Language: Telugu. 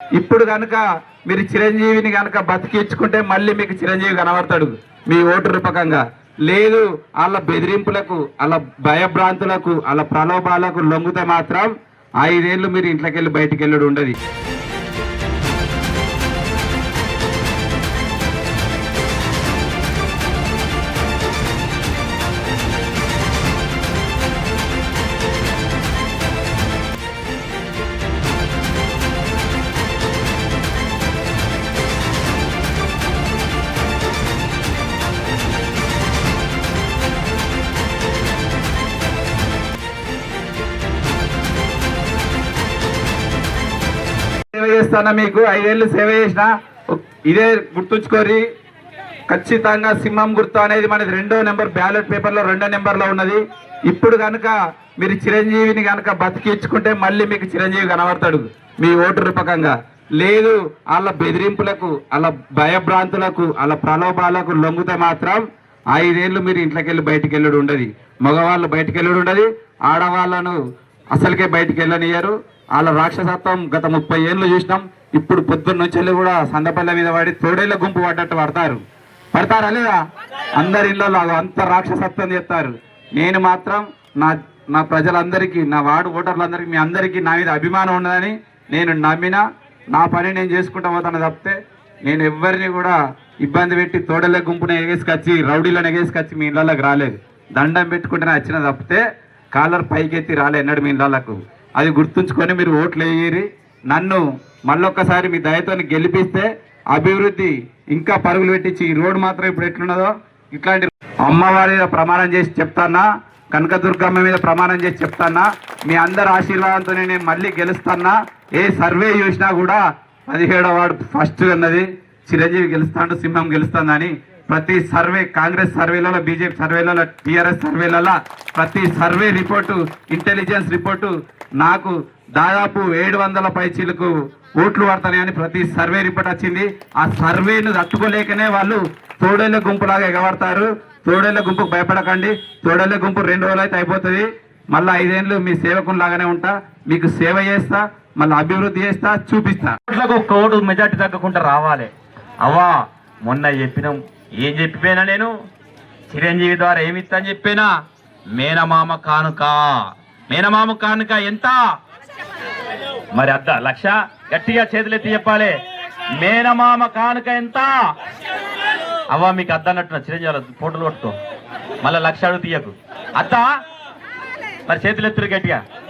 ఇప్పుడు కనుక మీరు చిరంజీవిని కనుక బతికించుకుంటే మళ్ళీ మీకు చిరంజీవి కనబడతాడు మీ ఓటు రూపకంగా. లేదు వాళ్ళ బెదిరింపులకు, వాళ్ళ భయభ్రాంతులకు, వాళ్ళ ప్రలోభాలకు లొంగితే మాత్రం 5 ఏళ్ళు మీరు ఇంట్లోకి వెళ్ళి బయటికి వెళ్ళడు ఉండదు. సేవ చేస్తానా, మీకు 5 ఏళ్ళు సేవ చేసిన ఇదే గుర్తుంచుకోరి. ఖచ్చితంగా సింహం గుర్తు అనేది మనది 2వ నెంబర్ బ్యాలెట్ పేపర్లో 2వ నెంబర్లో ఉన్నది. ఇప్పుడు కనుక మీరు చిరంజీవిని కనుక బతికించుకుంటే మళ్ళీ మీకు చిరంజీవి కనబడతాడు మీ ఓటు రూపకంగా. లేదు వాళ్ళ బెదిరింపులకు, వాళ్ళ భయభ్రాంతులకు, వాళ్ళ ప్రలోభాలకు లొంగితే మాత్రం 5 ఏళ్ళు మీరు ఇంట్లోకి వెళ్ళి బయటికి వెళ్ళడు ఉండదు. మగవాళ్ళు బయటికి వెళ్ళడు ఉండదు, ఆడవాళ్ళను అసలుకే బయటికి వెళ్ళనియ్యారు. వాళ్ళ రాక్షసత్వం గత 30 ఏళ్ళు చూసినాం. ఇప్పుడు పొద్దున్న నుంచి కూడా సందపల్లె మీద పడి తోడేళ్ళ గుంపు పడ్డట్టు పడతారా లేదా? అందరి ఇళ్ళలో అంత రాక్షసత్వం చేస్తారు. నేను మాత్రం నా ప్రజలందరికీ, నా వార్డు ఓటర్లందరికీ, మీ అందరికీ నా మీద అభిమానం ఉన్నదని నేను నమ్మినా నా పని నేను చేసుకుంటా పోతాను తప్పితే నేను ఎవరిని కూడా ఇబ్బంది పెట్టి తోడేళ్ళ గుంపుని ఎగేసుకొచ్చి, రౌడీలను ఎగేసుకొచ్చి మీ ఇళ్ళకి రాలేదు. దండం పెట్టుకుంటేనే వచ్చిన తప్పితే కాలర్ పైకెత్తి రాలే ఎన్నడు మీ ఇళ్ళకు. అది గుర్తుంచుకొని మీరు ఓట్లు వేయరి. నన్ను మళ్ళొక్కసారి మీ దయతో గెలిపిస్తే అభివృద్ధి ఇంకా పరుగులు పెట్టించి ఈ రోడ్డు మాత్రం ఇప్పుడు ఎట్లున్నదో ఇట్లాంటి అమ్మవారి మీద ప్రమాణం చేసి చెప్తానా, కనకదుర్గమ్మ మీద ప్రమాణం చేసి చెప్తానా, మీ అందరి ఆశీర్వాదంతో నేను మళ్ళీ గెలుస్తానా. ఏ సర్వే చూసినా కూడా 17వ వార్డు ఫస్ట్ అన్నది చిరంజీవి గెలుస్తాడు, సింహం గెలుస్తుందని. ప్రతి సర్వే, కాంగ్రెస్ సర్వేలలో, బీజేపీ సర్వేలలో, టీఆర్ఎస్ సర్వేలలో ప్రతి సర్వే రిపోర్టు, ఇంటెలిజెన్స్ రిపోర్టు నాకు దాదాపు 700 పైచీలకు ఓట్లు పడతాయని ప్రతి సర్వే రిపోర్ట్ వచ్చింది. ఆ సర్వేను తట్టుకోలేకనే వాళ్ళు తోడేళ్ళ గుంపులాగా ఎగబడతారు. తోడేళ్ళ గుంపుకు భయపడకండి. తోడేళ్ళ గుంపు 2 రోజులు అయితే అయిపోతుంది. మళ్ళీ 5 ఏళ్ళు మీ సేవకునిలాగానే ఉంటా, మీకు సేవ చేస్తా, మళ్ళీ అభివృద్ధి చేస్తా, చూపిస్తా. కోడు మెజార్టీ తగ్గకుండా రావాలి. అవ్వా మొన్న చెప్పినాం, ఏం చెప్పిపోయినా నేను చిరంజీవి ద్వారా ఏమిస్తా అని చెప్పినా, మేనమామ కానుక. మేనమామ కానుక ఎంత మరి? 1,00,000. గట్టిగా చేతులెత్తి చెప్పాలి. మేనమామ కానుక ఎంత? అవ్వా మీకు అద్దన్నట్టున్నా చిరంజీవి ఫోటోలు కొట్టుకో, మళ్ళీ 1,00,000 తీయకు. అద్దా మరి చేతులెత్తురు గట్టిగా.